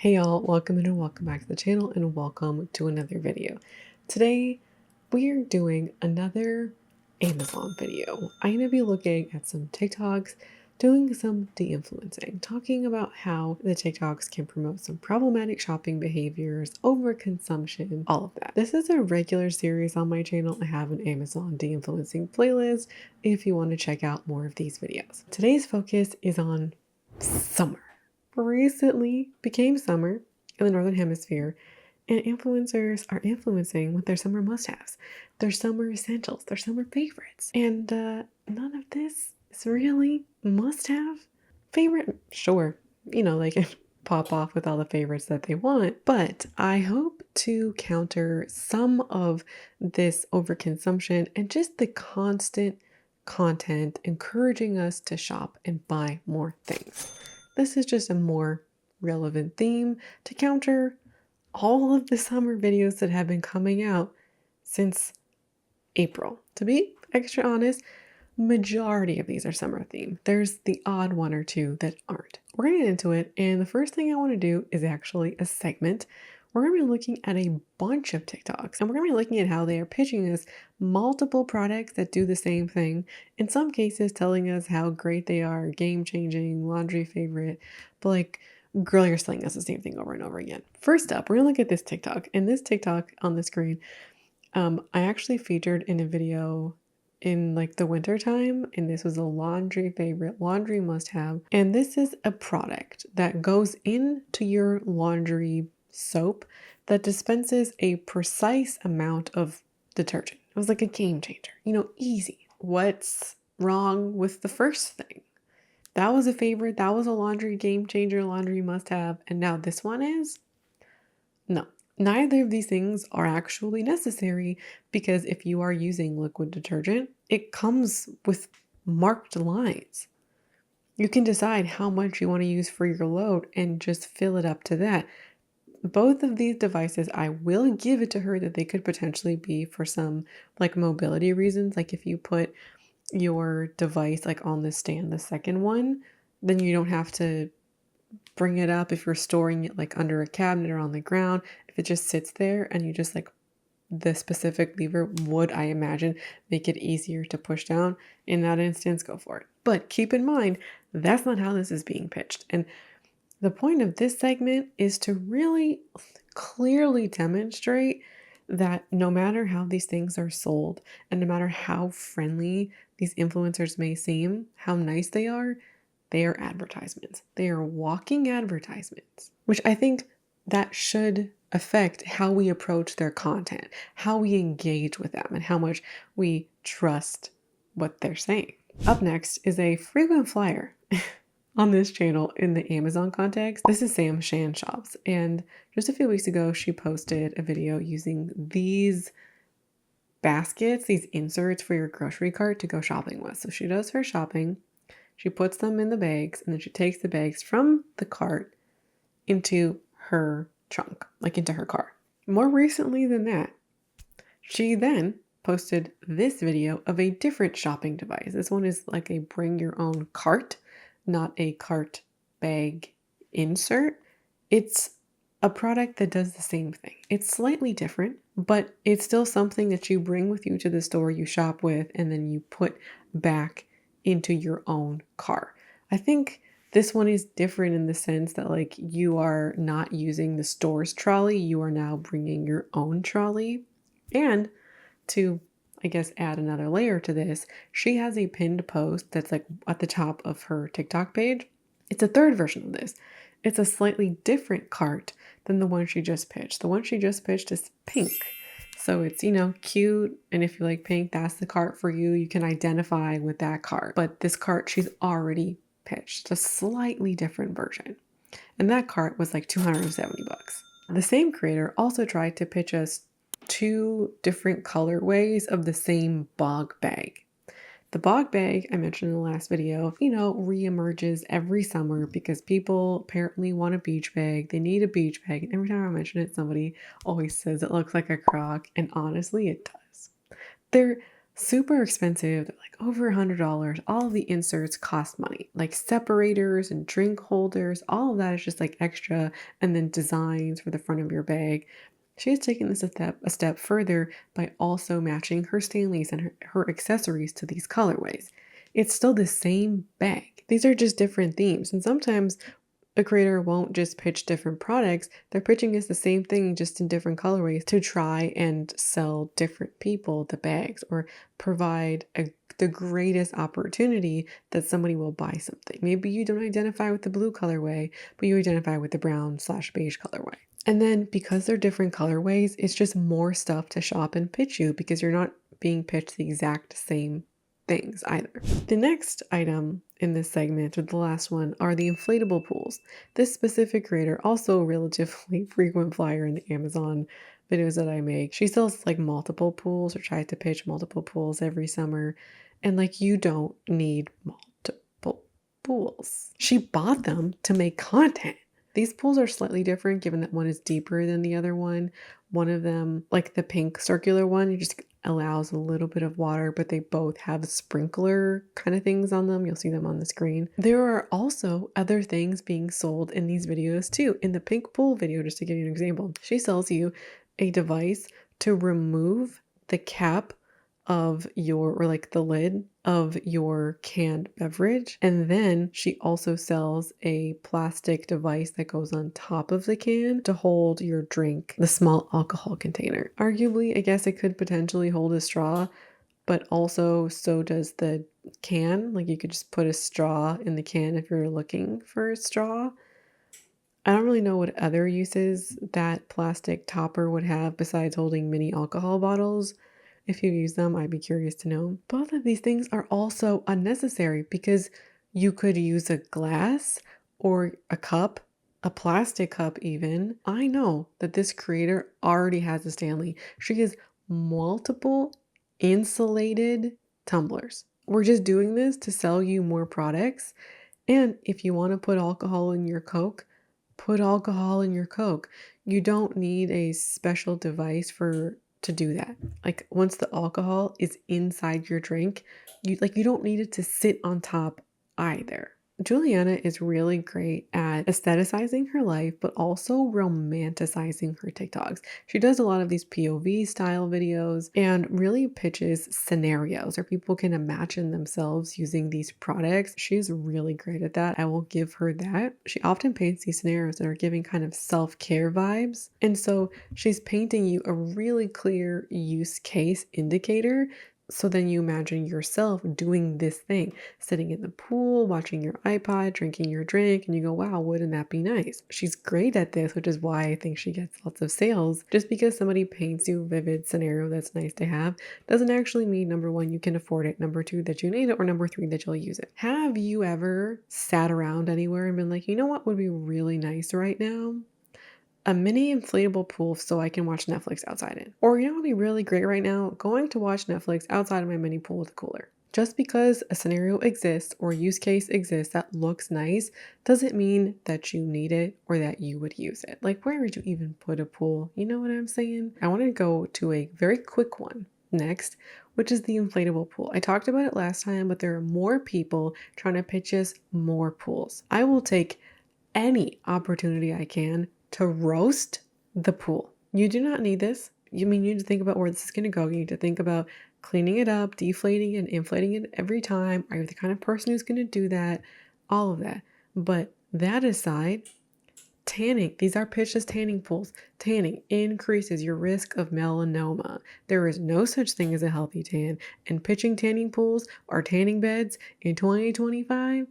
Hey y'all, welcome in and welcome back to the channel and welcome to another video. Today we are doing another Amazon video. I'm going to be looking at some TikToks, doing some de-influencing, talking about how the TikToks can promote some problematic shopping behaviors, overconsumption, all of that. This is a regular series on my channel. I have an Amazon de-influencing playlist if you want to check out more of these videos. Today's focus is on summer. Recently became summer in the Northern Hemisphere, and influencers are influencing with their summer must-haves, their summer essentials, their summer favorites. And none of this is really must-have. Favorite, sure, they can pop off with all the favorites that they want, but I hope to counter some of this overconsumption and just the constant content encouraging us to shop and buy more things. This is just a more relevant theme to counter all of the summer videos that have been coming out since April. To be extra honest, majority of these are summer themed. There's the odd one or two that aren't. We're gonna get into it, and the first thing I want to do is actually a segment. We're gonna be looking at a bunch of TikToks, and we're gonna be looking at how they are pitching us multiple products that do the same thing. In some cases, telling us how great they are, game-changing, laundry favorite, but like, girl, you're selling us the same thing over and over again. First up, we're gonna look at this TikTok, and this TikTok on the screen, I actually featured in a video in like the winter time, and this was a laundry favorite, laundry must have. And this is a product that goes into your laundry soap that dispenses a precise amount of detergent. It was like a game changer, easy. What's wrong with the first thing? That was a favorite, that was a laundry game changer, laundry must have, and now this one is? No. Neither of these things are actually necessary, because if you are using liquid detergent, it comes with marked lines. You can decide how much you want to use for your load and just fill it up to that. Both of these devices, I will give it to her that they could potentially be for some like mobility reasons. Like if you put your device like on the stand, the second one, then you don't have to bring it up if you're storing it like under a cabinet or on the ground. If it just sits there and you just like the specific lever would, I imagine, make it easier to push down. In that instance, go for it. But keep in mind, that's not how this is being pitched. And the point of this segment is to really clearly demonstrate that no matter how these things are sold and no matter how friendly these influencers may seem, how nice they are advertisements. They are walking advertisements, which I think that should affect how we approach their content, how we engage with them, and how much we trust what they're saying. Up next is a frequent flyer on this channel in the Amazon context. This is Sam Shan Shops, and just a few weeks ago, she posted a video using these baskets, these inserts for your grocery cart to go shopping with. So she does her shopping, she puts them in the bags, and then she takes the bags from the cart into her trunk, like into her car. More recently than that, she then posted this video of a different shopping device. This one is like a bring your own cart, not a cart bag insert. It's a product that does the same thing. It's slightly different, but it's still something that you bring with you to the store you shop with, and then you put back into your own car. I think this one is different in the sense that like you are not using the store's trolley, you are now bringing your own trolley. And to, I guess, add another layer to this, she has a pinned post that's like at the top of her TikTok page. It's a third version of this. It's a slightly different cart than the one she just pitched. The one she just pitched is pink. So it's, cute. And if you like pink, that's the cart for you. You can identify with that cart. But this cart, she's already pitched a slightly different version. And that cart was like $270. The same creator also tried to pitch us two different colorways of the same bog bag. The bog bag I mentioned in the last video, reemerges every summer because people apparently want a beach bag. They need a beach bag. And every time I mention it, somebody always says it looks like a crock. And honestly, it does. They're Super expensive. They're like over $100. All of the inserts cost money, like separators and drink holders. All of that is just like extra, and then designs for the front of your bag. She has taken this a step further by also matching her Stanleys and her accessories to these colorways. It's still the same bag. These are just different themes. And sometimes a creator won't just pitch different products, they're pitching us the same thing just in different colorways to try and sell different people the bags or provide the greatest opportunity that somebody will buy something. Maybe you don't identify with the blue colorway, but you identify with the brown/beige colorway. And then because they're different colorways, it's just more stuff to shop and pitch you because you're not being pitched the exact same things either. The next item in this segment, or the last one, are the inflatable pools. This specific creator, also a relatively frequent flyer in the Amazon videos that I make, she sells like multiple pools or tries to pitch multiple pools every summer. And like, you don't need multiple pools. She bought them to make content. These pools are slightly different given that one is deeper than the other one. One of them, like the pink circular one, you just allows a little bit of water, but they both have sprinkler kind of things on them. You'll see them on the screen. There are also other things being sold in these videos too. In the pink pool video, just to give you an example, she sells you a device to remove the cap of your, or like the lid of your canned beverage. And then she also sells a plastic device that goes on top of the can to hold your drink, the small alcohol container. Arguably, I guess it could potentially hold a straw, but also so does the can. Like, you could just put a straw in the can if you're looking for a straw. I don't really know what other uses that plastic topper would have besides holding mini alcohol bottles. If you use them, I'd be curious to know. Both of these things are also unnecessary because you could use a glass or a cup, a plastic cup even. I know that this creator already has a Stanley. She has multiple insulated tumblers. We're just doing this to sell you more products. And if you want to put alcohol in your Coke, put alcohol in your Coke. You don't need a special device to do that. Like, once the alcohol is inside your drink, you don't need it to sit on top either. Juliana is really great at aestheticizing her life, but also romanticizing her TikToks. She does a lot of these POV style videos and really pitches scenarios where people can imagine themselves using these products. She's really great at that. I will give her that. She often paints these scenarios that are giving kind of self-care vibes. And so she's painting you a really clear use case indicator. So then you imagine yourself doing this thing, sitting in the pool, watching your iPod, drinking your drink, and you go, wow, wouldn't that be nice? She's great at this, which is why I think she gets lots of sales. Just because somebody paints you a vivid scenario that's nice to have doesn't actually mean, number one, you can afford it, number two, that you need it, or number three, that you'll use it. Have you ever sat around anywhere and been like, you know what would be really nice right now? A mini inflatable pool so I can watch Netflix outside in. Or, you know what would be really great right now? Going to watch Netflix outside of my mini pool with a cooler. Just because a scenario exists or use case exists that looks nice doesn't mean that you need it or that you would use it. Like, where would you even put a pool? You know what I'm saying? I want to go to a very quick one next, which is the inflatable pool. I talked about it last time, but there are more people trying to pitch us more pools. I will take any opportunity I can to roast the pool. You do not need this. You need to think about where this is going to go. You need to think about cleaning it up, deflating and inflating it every time. Are you the kind of person who's going to do that? All of that. But that aside, tanning. These are pitched as tanning pools. Tanning increases your risk of melanoma. There is no such thing as a healthy tan. And pitching tanning pools or tanning beds in 2025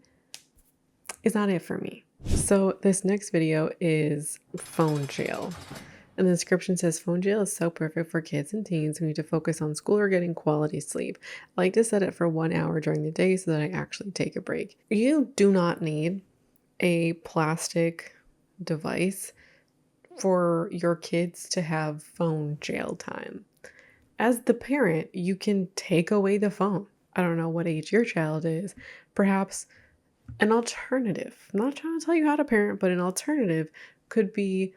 is not it for me. So this next video is phone jail. And the description says, phone jail is so perfect for kids and teens who need to focus on school or getting quality sleep. I like to set it for 1 hour during the day so that I actually take a break. You do not need a plastic device for your kids to have phone jail time. As the parent, you can take away the phone. I don't know what age your child is. Perhaps an alternative, I'm not trying to tell you how to parent, but an alternative could be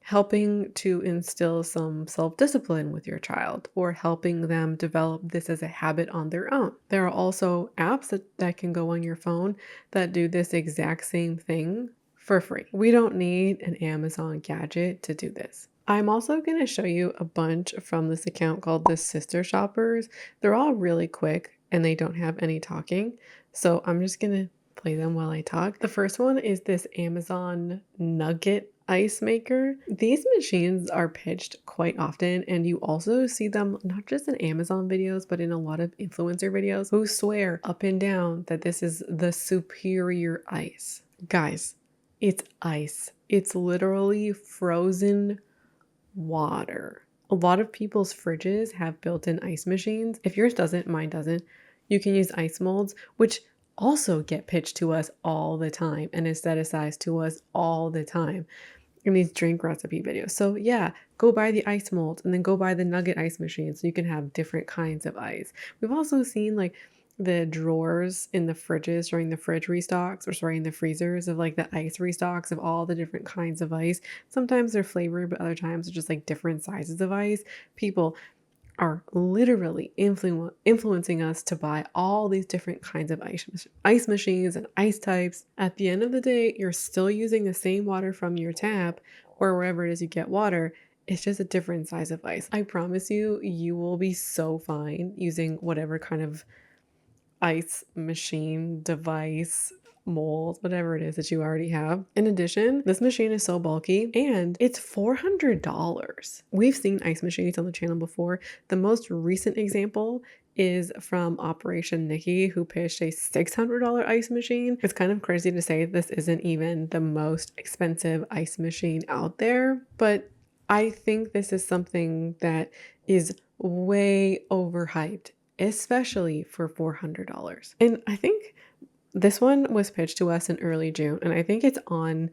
helping to instill some self-discipline with your child or helping them develop this as a habit on their own. There are also apps that can go on your phone that do this exact same thing for free. We don't need an Amazon gadget to do this. I'm also going to show you a bunch from this account called the Sister Shoppers. They're all really quick and they don't have any talking. So I'm just going to play them while I talk. The first one is this Amazon Nugget ice maker. These machines are pitched quite often, and you also see them not just in Amazon videos, but in a lot of influencer videos who swear up and down that this is the superior ice. Guys, it's ice. It's literally frozen water. A lot of people's fridges have built-in ice machines. If yours doesn't, mine doesn't. You can use ice molds, which also get pitched to us all the time and aestheticized to us all the time in these drink recipe videos. So yeah, go buy the ice mold and then go buy the nugget ice machine so you can have different kinds of ice. We've also seen like the drawers in the fridges during the fridge restocks, or sorry, in the freezers of like the ice restocks of all the different kinds of ice. Sometimes they're flavored, but other times they're just like different sizes of ice. People are literally influencing us to buy all these different kinds of ice machines and ice types. At the end of the day, you're still using the same water from your tap or wherever it is you get water. It's just a different size of ice. I promise you, you will be so fine using whatever kind of ice machine, device, mold, whatever it is that you already have. In addition, this machine is so bulky and it's $400. We've seen ice machines on the channel before. The most recent example is from Operation Nikki, who pitched a $600 ice machine. It's kind of crazy to say this isn't even the most expensive ice machine out there, but I think this is something that is way overhyped, especially for $400. And I think this one was pitched to us in early June, and I think it's on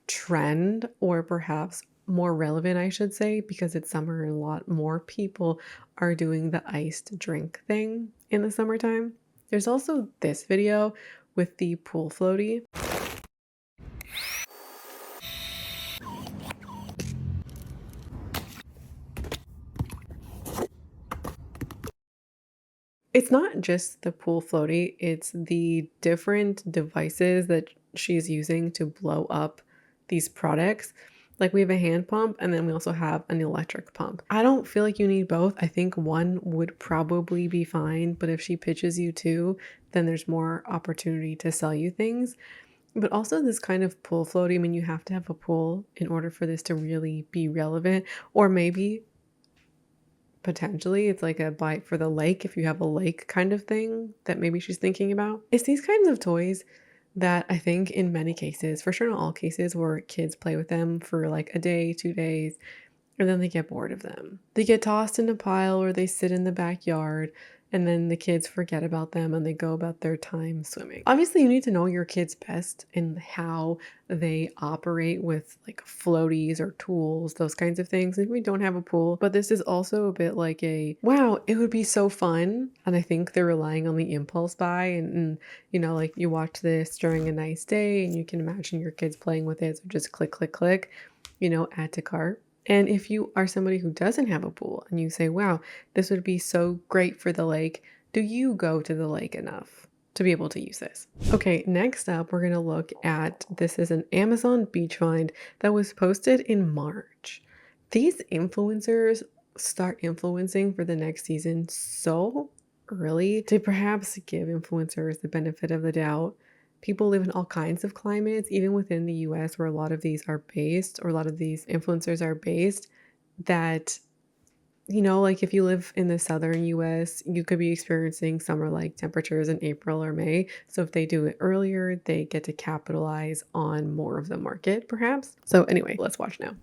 trend, or perhaps more relevant, I should say, because it's summer and a lot more people are doing the iced drink thing in the summertime. There's also this video with the pool floaty. It's not just the pool floaty, it's the different devices that she's using to blow up these products. Like we have a hand pump and then we also have an electric pump. I don't feel like you need both. I think one would probably be fine, but if she pitches you two, then there's more opportunity to sell you things. But also this kind of pool floaty, I mean, you have to have a pool in order for this to really be relevant, or maybe potentially it's like a bite for the lake if you have a lake kind of thing that maybe she's thinking about. It's these kinds of toys that I think in many cases, for sure not all cases, where kids play with them for like a day, 2 days, and then they get bored of them. They get tossed in a pile or they sit in the backyard and then the kids forget about them and they go about their time swimming. Obviously, you need to know your kids best and how they operate with like floaties or tools, those kinds of things. If we don't have a pool, but this is also a bit like a, wow, it would be so fun. And I think they're relying on the impulse buy and you know, like you watch this during a nice day and you can imagine your kids playing with it. So just click, click, click, you know, add to cart. And if you are somebody who doesn't have a pool and you say, wow, this would be so great for the lake, do you go to the lake enough to be able to use this? Okay, next up, we're going to look at, this is an Amazon beach find that was posted in March. These influencers start influencing for the next season so early to perhaps give influencers the benefit of the doubt. People live in all kinds of climates, even within the US, where a lot of these are based, or a lot of these influencers are based, that, you know, like if you live in the southern US, you could be experiencing summer-like temperatures in April or May. So if they do it earlier, they get to capitalize on more of the market, perhaps. So anyway, let's watch now.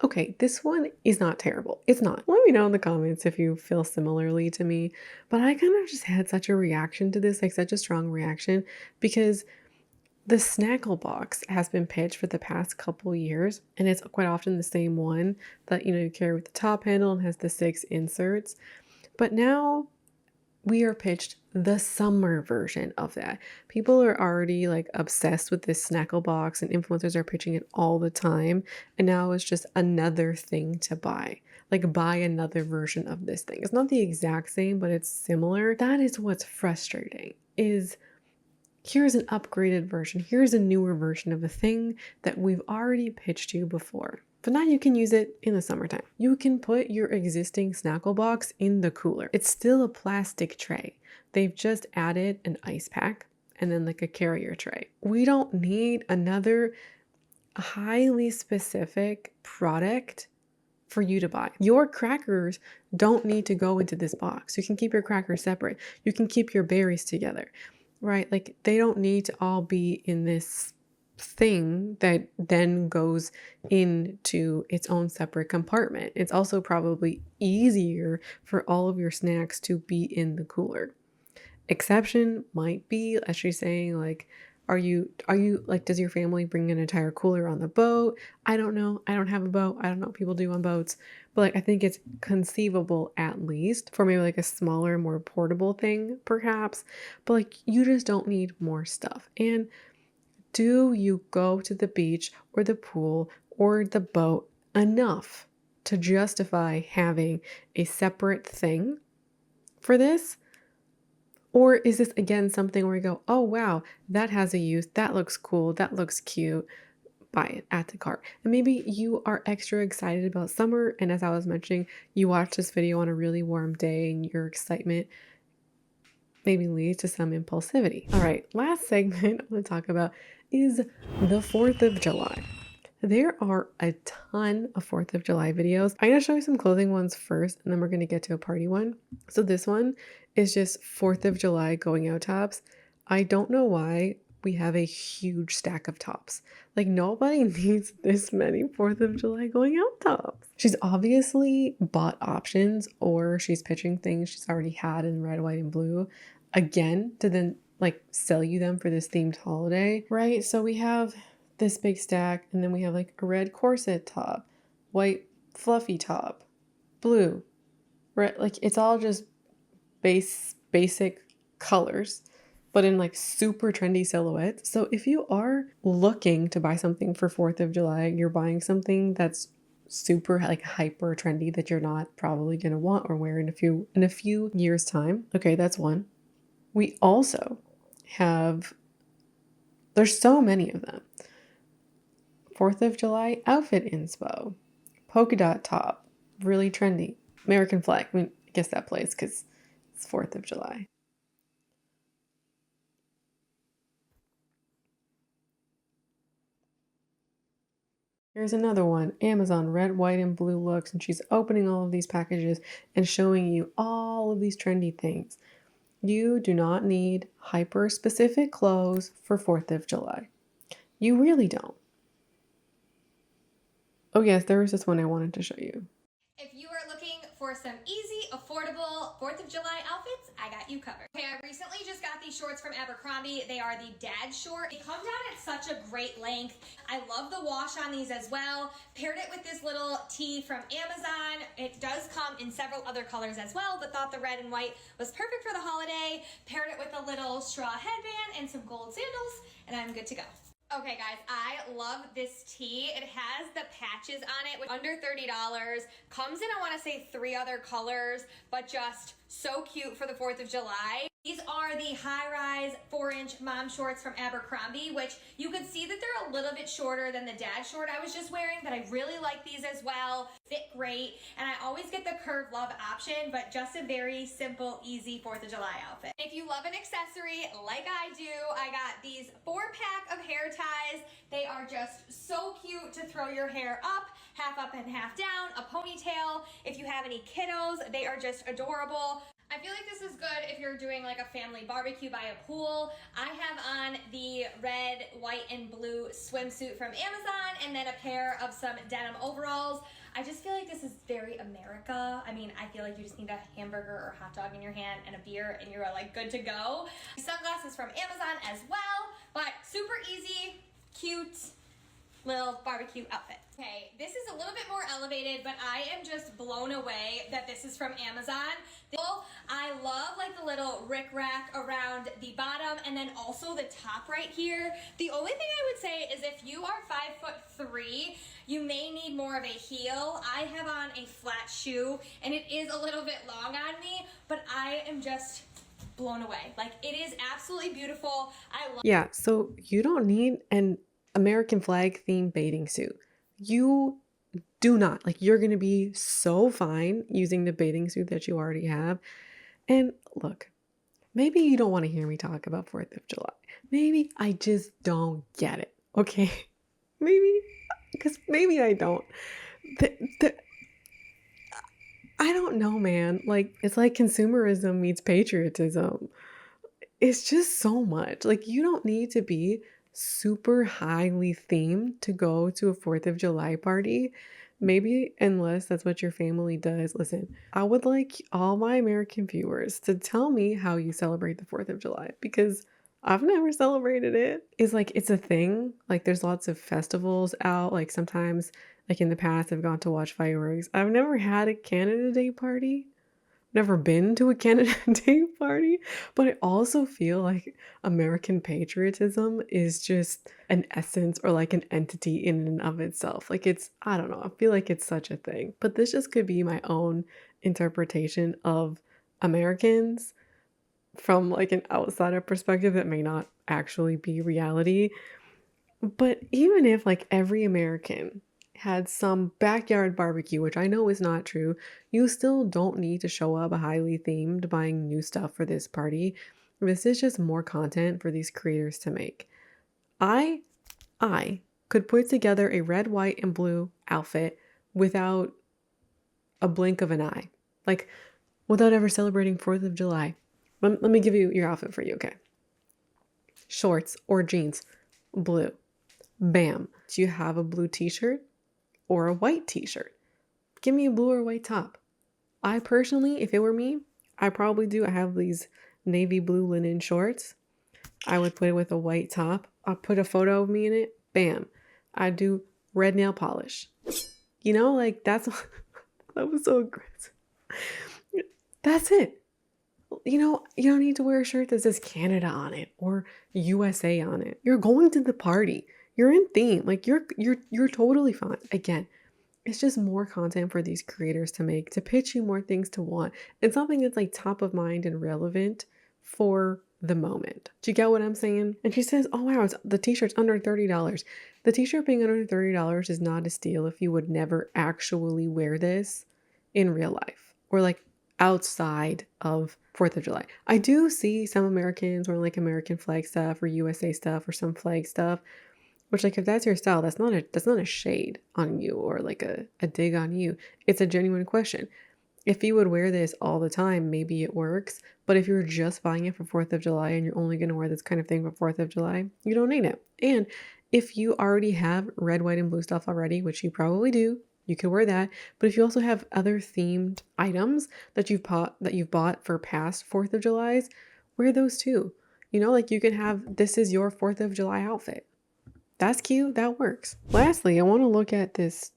Okay, this one is not terrible. It's not. Let me know in the comments if you feel similarly to me. But I kind of just had such a reaction to this, like such a strong reaction, because the Snaggle box has been pitched for the past couple years, and it's quite often the same one that, you know, you carry with the top handle and has the 6 inserts. But now we are pitched the summer version of that. People are already like obsessed with this snackle box and influencers are pitching it all the time. And now it's just another thing to buy. Like buy another version of this thing. It's not the exact same, but it's similar. That is what's frustrating is here's an upgraded version. Here's a newer version of a thing that we've already pitched you before. But now you can use it in the summertime. You can put your existing Snackle box in the cooler. It's still a plastic tray. They've just added an ice pack and then like a carrier tray. We don't need another highly specific product for you to buy. Your crackers don't need to go into this box. You can keep your crackers separate. You can keep your berries together, right? Like they don't need to all be in this thing that then goes into its own separate compartment. It's also probably easier for all of your snacks to be in the cooler. Exception might be, as she's saying, like, are you like, does your family bring an entire cooler on the boat? I don't know. I don't have a boat. I don't know what people do on boats. But like, I think it's conceivable at least for maybe like a smaller, more portable thing, perhaps. But like, you just don't need more stuff. And do you go to the beach or the pool or the boat enough to justify having a separate thing for this? Or is this again something where you go, oh wow, that has a use, that looks cool, that looks cute, buy it, add to cart. And maybe you are extra excited about summer, and as I was mentioning, you watched this video on a really warm day and your excitement maybe leads to some impulsivity. All right, last segment I want to talk about is the 4th of July. There are a ton of 4th of July videos. I'm going to show you some clothing ones first, and then we're going to get to a party one. So this one is just 4th of July going out tops. I don't know why we have a huge stack of tops. Like nobody needs this many 4th of July going out tops. She's obviously bought options or she's pitching things she's already had in red, white, and blue again to then like sell you them for this themed holiday, right? So we have this big stack and then we have like a red corset top, white fluffy top, blue, red, like it's all just basic colors, but in like super trendy silhouettes. So if you are looking to buy something for 4th of July, you're buying something that's super like hyper trendy that you're not probably going to want or wear in a few years time. Okay, that's one. We also have, there's so many of them. 4th of July outfit inspo, polka dot top, really trendy, American flag. I mean, I guess that plays because it's 4th of July. Here's another one, Amazon red, white, and blue looks, and she's opening all of these packages and showing you all of these trendy things. You do not need hyper-specific clothes for 4th of July. You really don't. Oh yes, there was this one I wanted to show you. If you are looking for some easy, affordable 4th of July outfits, I got you covered. Okay, I recently just got these shorts from Abercrombie. They are the dad short. They come down at such a great length. I love the wash on these as well. Paired it with this little tee from Amazon. It does come in several other colors as well, but thought the red and white was perfect for the holiday. Paired it with a little straw headband and some gold sandals, and I'm good to go. Okay guys, I love this tee. It has the patches on it, with under $30. Comes in, I want to say 3 other colors, but just so cute for the 4th of July. These are the high-rise 4-inch mom shorts from Abercrombie, which you could see that they're a little bit shorter than the dad short I was just wearing, but I really like these as well. Fit great, and I always get the Curve Love option, but just a very simple, easy 4th of July outfit. If you love an accessory like I do, I got these 4-pack of hair ties. They are just so cute to throw your hair up and half down, a ponytail. If you have any kiddos, they are just adorable. I feel like this is good if you're doing like a family barbecue by a pool. I have on the red, white, and blue swimsuit from Amazon and then a pair of some denim overalls. I just feel like this is very America. I mean, I feel like you just need a hamburger or hot dog in your hand and a beer and you're like good to go. Sunglasses from Amazon as well, but super easy, cute, little barbecue outfit. Okay, this is a little bit more elevated, but I am just blown away that this is from Amazon. I love like the little rickrack around the bottom and then also the top right here. The only thing I would say is if you are 5'3", you may need more of a heel. I have on a flat shoe and it is a little bit long on me, but I am just blown away. Like, it is absolutely beautiful. I love. Yeah, so you don't need an American flag themed bathing suit. You do not. Like, you're going to be so fine using the bathing suit that you already have. And look, maybe you don't want to hear me talk about 4th of July. Maybe I just don't get it. Okay? Maybe, because maybe I don't. The, I don't know, man. Like, it's like consumerism meets patriotism. It's just so much. Like, you don't need to be super highly themed to go to a 4th of July party. Maybe, unless that's what your family does. Listen, I would like all my American viewers to tell me how you celebrate the 4th of July because I've never celebrated it. It's like, it's a thing. Like, there's lots of festivals out. Like, sometimes, like in the past, I've gone to watch fireworks. I've never had a Canada Day party. Never been to a Canada Day party, but I also feel like American patriotism is just an essence or like an entity in and of itself. Like, it's, I don't know, I feel like it's such a thing. But this just could be my own interpretation of Americans from like an outsider perspective that may not actually be reality. But even if like every American had some backyard barbecue, which I know is not true, you still don't need to show up highly themed buying new stuff for this party. This is just more content for these creators to make. I could put together a red, white, and blue outfit without a blink of an eye. Like, without ever celebrating 4th of July. Let me give you your outfit for you, okay? Shorts or jeans, blue. Bam. Do you have a blue t-shirt or a white t-shirt? Give me a blue or white top. I personally, if it were me, I probably do. I have these navy blue linen shorts. I would put it with a white top. I'll put a photo of me in it. Bam. I do red nail polish. You know, like that's, that was so aggressive. That's it. You know, you don't need to wear a shirt that says Canada on it or USA on it. You're going to the party. You're in theme. Like you're totally fine. Again, it's just more content for these creators to make, to pitch you more things to want. It's something that's like top of mind and relevant for the moment. Do you get what I'm saying? And she says, oh wow, the t-shirt's under $30. The t-shirt being under $30 is not a steal if you would never actually wear this in real life or like outside of 4th of July. I do see some Americans wearing like American flag stuff or USA stuff or some flag stuff, which like if that's your style, that's not a shade on you or like a dig on you. It's a genuine question. If you would wear this all the time, maybe it works. But if you're just buying it for 4th of July and you're only going to wear this kind of thing for 4th of July, you don't need it. And if you already have red, white, and blue stuff already, which you probably do, you could wear that. But if you also have other themed items that you've bought for past 4th of Julys, wear those too. You know, like you can have, this is your 4th of July outfit. That's cute. That works. Lastly, I want to look at this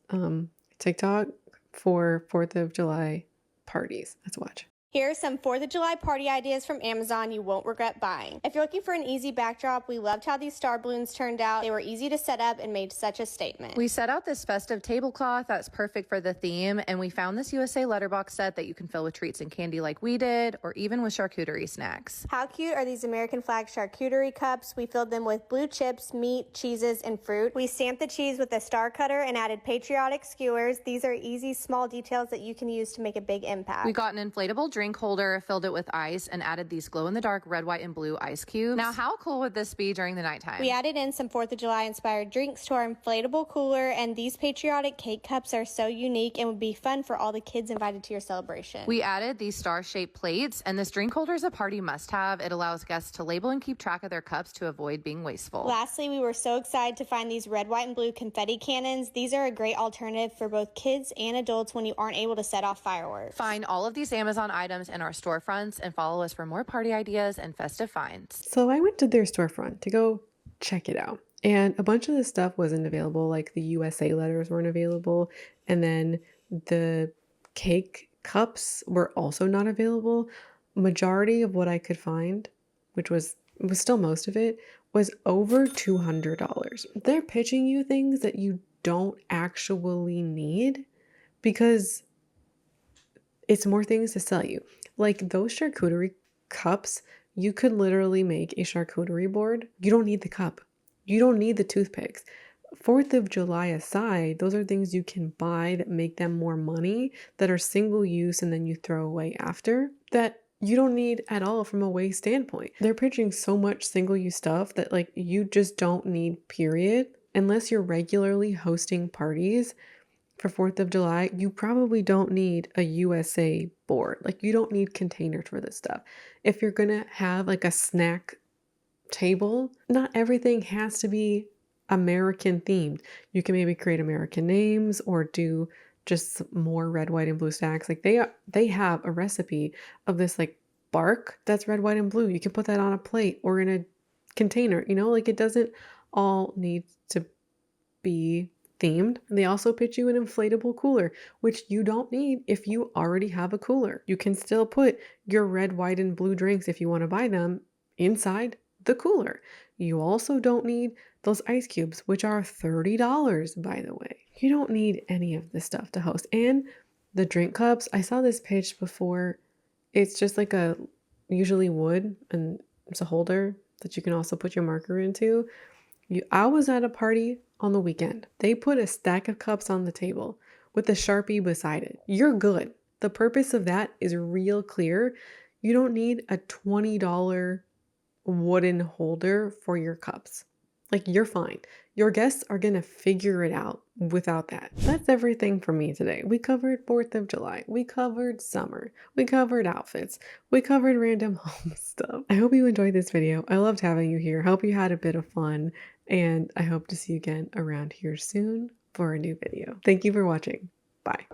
TikTok for 4th of July parties. Let's watch. Here are some 4th of July party ideas from Amazon you won't regret buying. If you're looking for an easy backdrop, we loved how these star balloons turned out. They were easy to set up and made such a statement. We set out this festive tablecloth that's perfect for the theme, and we found this USA letterbox set that you can fill with treats and candy like we did, or even with charcuterie snacks. How cute are these American flag charcuterie cups? We filled them with blue chips, meat, cheeses, and fruit. We stamped the cheese with a star cutter and added patriotic skewers. These are easy, small details that you can use to make a big impact. We got an inflatable drink holder, filled it with ice, and added these glow-in-the-dark red, white, and blue ice cubes. Now, how cool would this be during the nighttime? We added in some 4th of July inspired drinks to our inflatable cooler, and these patriotic cake cups are so unique and would be fun for all the kids invited to your celebration. We added these star-shaped plates, and this drink holder is a party must-have. It allows guests to label and keep track of their cups to avoid being wasteful. Lastly, we were so excited to find these red, white, and blue confetti cannons. These are a great alternative for both kids and adults when you aren't able to set off fireworks. Find all of these Amazon items in our storefronts and follow us for more party ideas and festive finds. So I went to their storefront to go check it out. And a bunch of this stuff wasn't available, like the USA letters weren't available. And then the cake cups were also not available. Majority of what I could find, which was still most of it, was over $200. They're pitching you things that you don't actually need because it's more things to sell you. Like those charcuterie cups, you could literally make a charcuterie board. You don't need the cup. You don't need the toothpicks. 4th of July aside, those are things you can buy that make them more money, that are single use and then you throw away after, that you don't need at all from a waste standpoint. They're pitching so much single use stuff that like you just don't need, period. Unless you're regularly hosting parties for 4th of July, you probably don't need a USA board. Like you don't need containers for this stuff. If you're gonna have like a snack table, not everything has to be American themed. You can maybe create American names or do just more red, white, and blue stacks. Like they have a recipe of this like bark that's red, white, and blue. You can put that on a plate or in a container, you know, like it doesn't all need to be themed. They also pitch you an inflatable cooler, which you don't need if you already have a cooler. You can still put your red, white, and blue drinks if you want to buy them inside the cooler. You also don't need those ice cubes, which are $30, by the way. You don't need any of this stuff to host. And the drink cups, I saw this pitch before. It's just like a usually wood, and it's a holder that you can also put your marker into. I was at a party on the weekend. They put a stack of cups on the table with a Sharpie beside it. You're good. The purpose of that is real clear. You don't need a $20 wooden holder for your cups. Like you're fine. Your guests are going to figure it out without that. That's everything for me today. We covered 4th of July. We covered summer. We covered outfits. We covered random home stuff. I hope you enjoyed this video. I loved having you here. I hope you had a bit of fun. And I hope to see you again around here soon for a new video. Thank you for watching. Bye.